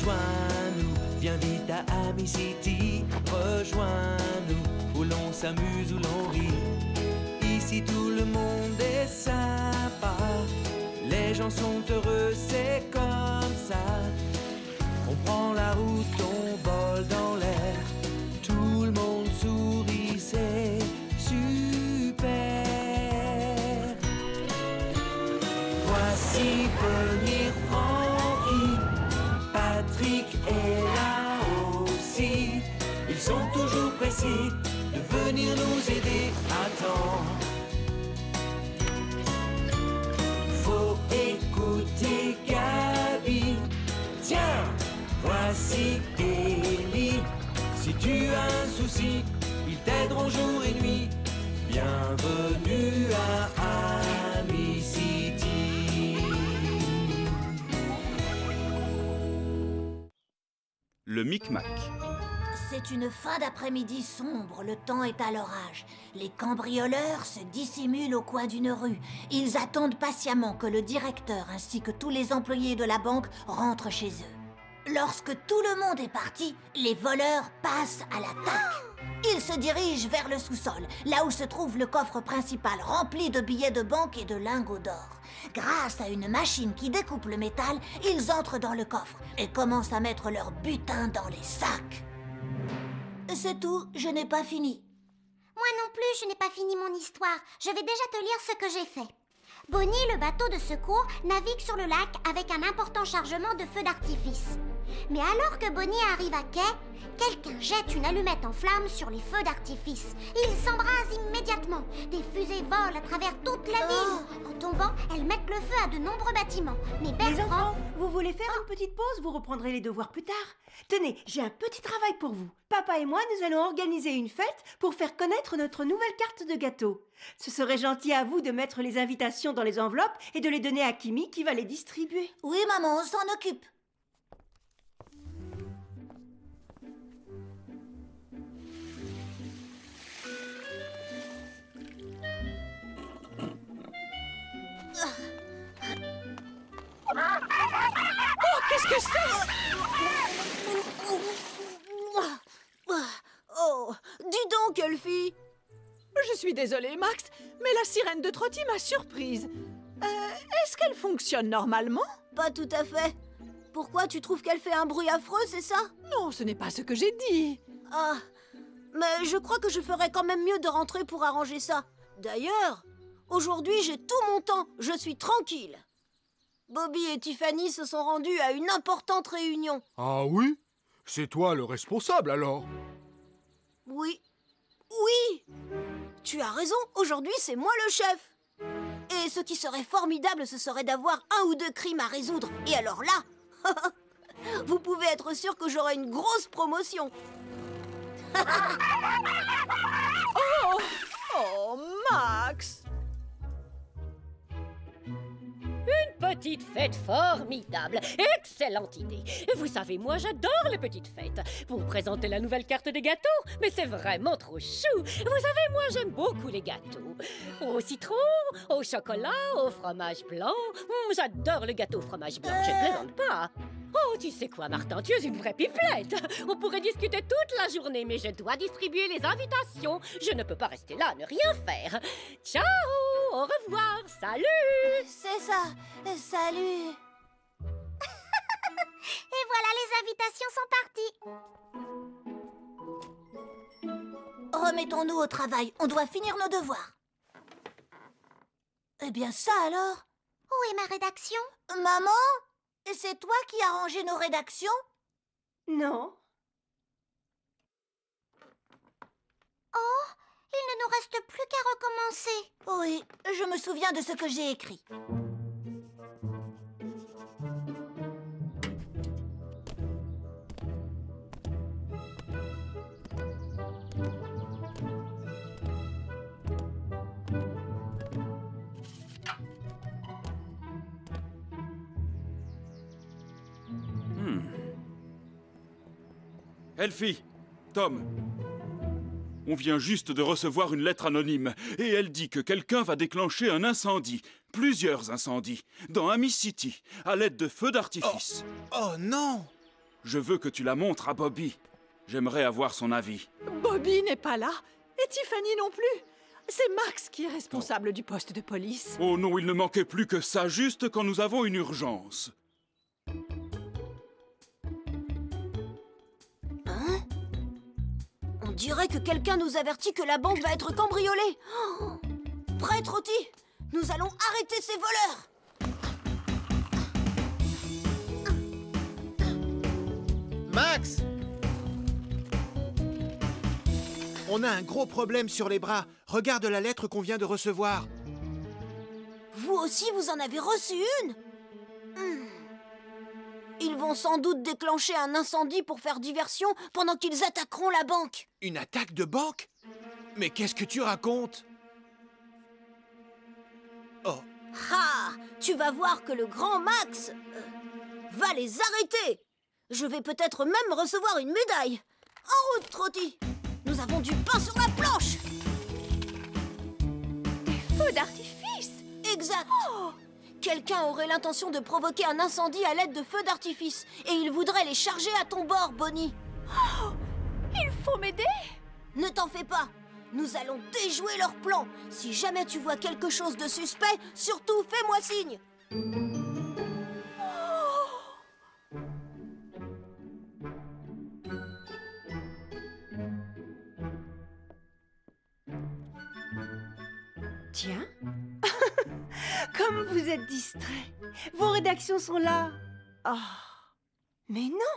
rejoins-nous, viens vite à Amy City, rejoins-nous, où l'on s'amuse, où l'on rit. Ici tout le monde est sympa, les gens sont heureux, c'est comme ça. On prend la route, on vole dans l'air, tout le monde sourit, c'est super. Voici Bonnie, Frankie, Patrick est là aussi. Ils sont toujours pressés de venir nous aider à temps. Faut écouter Gabi. Tiens, voici Ellie. Si tu as un souci, ils t'aideront jour et nuit. Bienvenue à Amy City. Le Micmac. C'est une fin d'après-midi sombre, le temps est à l'orage. Les cambrioleurs se dissimulent au coin d'une rue. Ils attendent patiemment que le directeur ainsi que tous les employés de la banque rentrent chez eux. Lorsque tout le monde est parti, les voleurs passent à l'attaque. Ils se dirigent vers le sous-sol, là où se trouve le coffre principal rempli de billets de banque et de lingots d'or. Grâce à une machine qui découpe le métal, ils entrent dans le coffre et commencent à mettre leur butin dans les sacs. C'est tout, je n'ai pas fini. Moi non plus, je n'ai pas fini mon histoire. Je vais déjà te lire ce que j'ai fait. Bonnie, le bateau de secours, navigue sur le lac avec un important chargement de feux d'artifice. Mais alors que Bonnie arrive à quai, quelqu'un jette une allumette en flammes sur les feux d'artifice. Ils s'embrasent immédiatement. Des fusées volent à travers toute la ville. En tombant, elles mettent le feu à de nombreux bâtiments. Mais Les Bertrand... enfants, vous voulez faire une petite pause? Vous reprendrez les devoirs plus tard. Tenez, j'ai un petit travail pour vous. Papa et moi, nous allons organiser une fête pour faire connaître notre nouvelle carte de gâteau. Ce serait gentil à vous de mettre les invitations dans les enveloppes et de les donner à Kimi qui va les distribuer. Oui, maman, on s'en occupe. Oh, qu'est-ce que c'est? Oh, dis donc, Elfie! Je suis désolée, Max, mais la sirène de Trotty m'a surprise. Est-ce qu'elle fonctionne normalement? Pas tout à fait. Pourquoi, tu trouves qu'elle fait un bruit affreux, c'est ça? Non, ce n'est pas ce que j'ai dit. Ah, mais je crois que je ferais quand même mieux de rentrer pour arranger ça. D'ailleurs, aujourd'hui, j'ai tout mon temps. Je suis tranquille. Bobby et Tiffany se sont rendus à une importante réunion. Ah oui? C'est toi le responsable, alors? Oui. Oui! Tu as raison, aujourd'hui, c'est moi le chef. Et ce qui serait formidable, ce serait d'avoir un ou deux crimes à résoudre. Et alors là, vous pouvez être sûr que j'aurai une grosse promotion. Oh, Max! Une petite fête formidable. Excellente idée. Vous savez, moi, j'adore les petites fêtes. Pour présenter la nouvelle carte des gâteaux, mais c'est vraiment trop chou. Vous savez, moi, j'aime beaucoup les gâteaux. Au citron, au chocolat, au fromage blanc. J'adore le gâteau au fromage blanc, je ne plaisante pas. Oh, tu sais quoi, Martin, tu es une vraie pipelette. On pourrait discuter toute la journée, mais je dois distribuer les invitations. Je ne peux pas rester là, ne rien faire. Ciao, au revoir, salut. C'est ça, salut. Et voilà, les invitations sont parties. Remettons-nous au travail, on doit finir nos devoirs. Eh bien ça alors? Où est ma rédaction? Maman? C'est toi qui as rangé nos rédactions? Non. Oh, il ne nous reste plus qu'à recommencer. Oui, je me souviens de ce que j'ai écrit. Elfie, Tom, on vient juste de recevoir une lettre anonyme et elle dit que quelqu'un va déclencher un incendie, plusieurs incendies, dans Amy City, à l'aide de feux d'artifice. Oh non! Je veux que tu la montres à Bobby. J'aimerais avoir son avis. Bobby n'est pas là, et Tiffany non plus. C'est Max qui est responsable du poste de police. Oh non, il ne manquait plus que ça, juste quand nous avons une urgence. Hein? On dirait que quelqu'un nous avertit que la banque va être cambriolée. Oh! Prêt, Trotty? Nous allons arrêter ces voleurs. Max! On a un gros problème sur les bras. Regarde la lettre qu'on vient de recevoir. Vous aussi, vous en avez reçu une? Ils vont sans doute déclencher un incendie pour faire diversion pendant qu'ils attaqueront la banque. Une attaque de banque? Mais qu'est-ce que tu racontes? Oh, Ah! Tu vas voir que le grand Max va les arrêter. Je vais peut-être même recevoir une médaille. En route, Trotty! Nous avons du pain sur la planche! Des feux d'artifice! Exact! Quelqu'un aurait l'intention de provoquer un incendie à l'aide de feux d'artifice. Et il voudrait les charger à ton bord, Bonnie. Il faut m'aider! Ne t'en fais pas! Nous allons déjouer leur plan. Si jamais tu vois quelque chose de suspect, surtout fais-moi signe! Tiens, comme vous êtes distrait, vos rédactions sont là. Ah, mais non,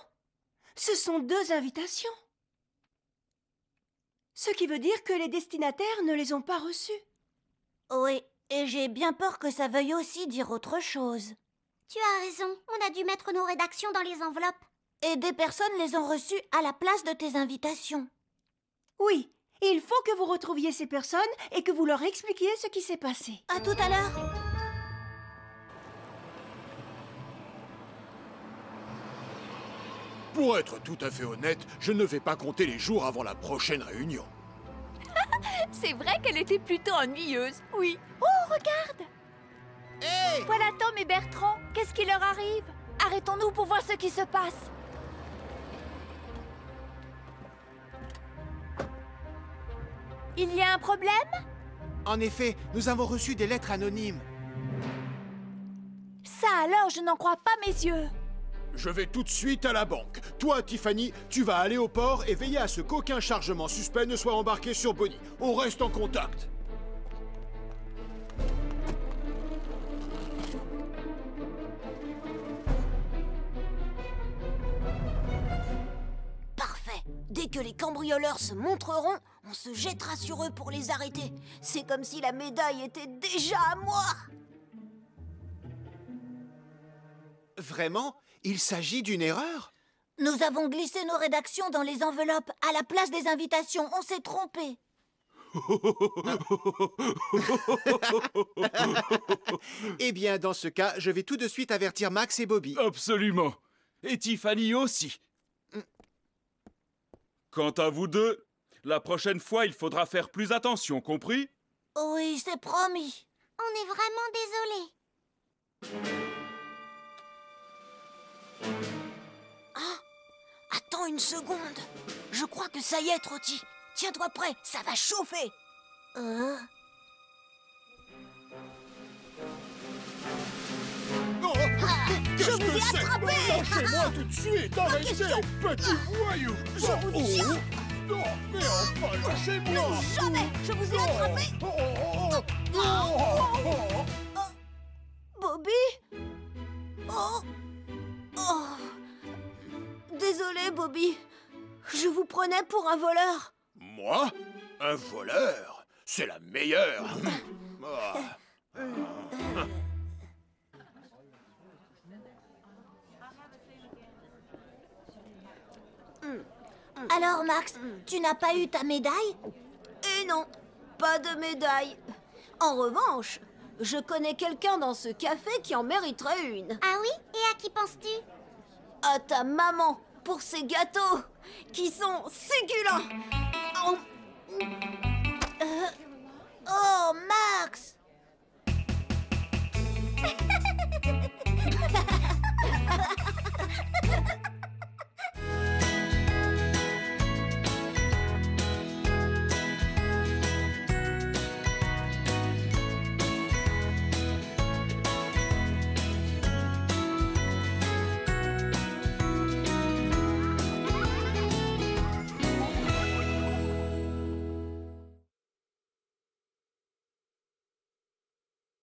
ce sont 2 invitations. Ce qui veut dire que les destinataires ne les ont pas reçues. Oui, et j'ai bien peur que ça veuille aussi dire autre chose. Tu as raison, on a dû mettre nos rédactions dans les enveloppes. Et des personnes les ont reçues à la place de tes invitations. Oui, il faut que vous retrouviez ces personnes et que vous leur expliquiez ce qui s'est passé. À tout à l'heure. Pour être tout à fait honnête, je ne vais pas compter les jours avant la prochaine réunion. C'est vrai qu'elle était plutôt ennuyeuse, oui. Oh, regarde! Hé! Voilà Tom et Bertrand. Qu'est-ce qui leur arrive? Arrêtons-nous pour voir ce qui se passe. Il y a un problème? En effet, nous avons reçu des lettres anonymes. Ça alors, je n'en crois pas mes yeux. Je vais tout de suite à la banque. Toi, Tiffany, tu vas aller au port et veiller à ce qu'aucun chargement suspect ne soit embarqué sur Bonnie. On reste en contact. Parfait! Dès que les cambrioleurs se montreront, on se jettera sur eux pour les arrêter. C'est comme si la médaille était déjà à moi! Vraiment? Il s'agit d'une erreur? Nous avons glissé nos rédactions dans les enveloppes à la place des invitations. On s'est trompé. Eh bien, dans ce cas, je vais tout de suite avertir Max et Bobby. Absolument. Et Tiffany aussi. Quant à vous deux, la prochaine fois, il faudra faire plus attention, compris? Oui, c'est promis. On est vraiment désolés. Attends une seconde. Je crois que ça y est, Trotty. Tiens-toi prêt, ça va chauffer. Oh, Je vous ai attrapé. Lâchez-moi tout de suite, arrêtez, petit voyou. Je vous tiens. Non, mais enfin, lâchez-moi. Non, jamais. Je vous ai attrapé. Bobby? Oh. Désolé, Bobby. Je vous prenais pour un voleur. Moi? Un voleur? C'est la meilleure. Alors, Max, tu n'as pas eu ta médaille? Et non, pas de médaille. En revanche, je connais quelqu'un dans ce café qui en mériterait une. Ah oui? Et à qui penses-tu? À ta maman, pour ses gâteaux, qui sont succulents.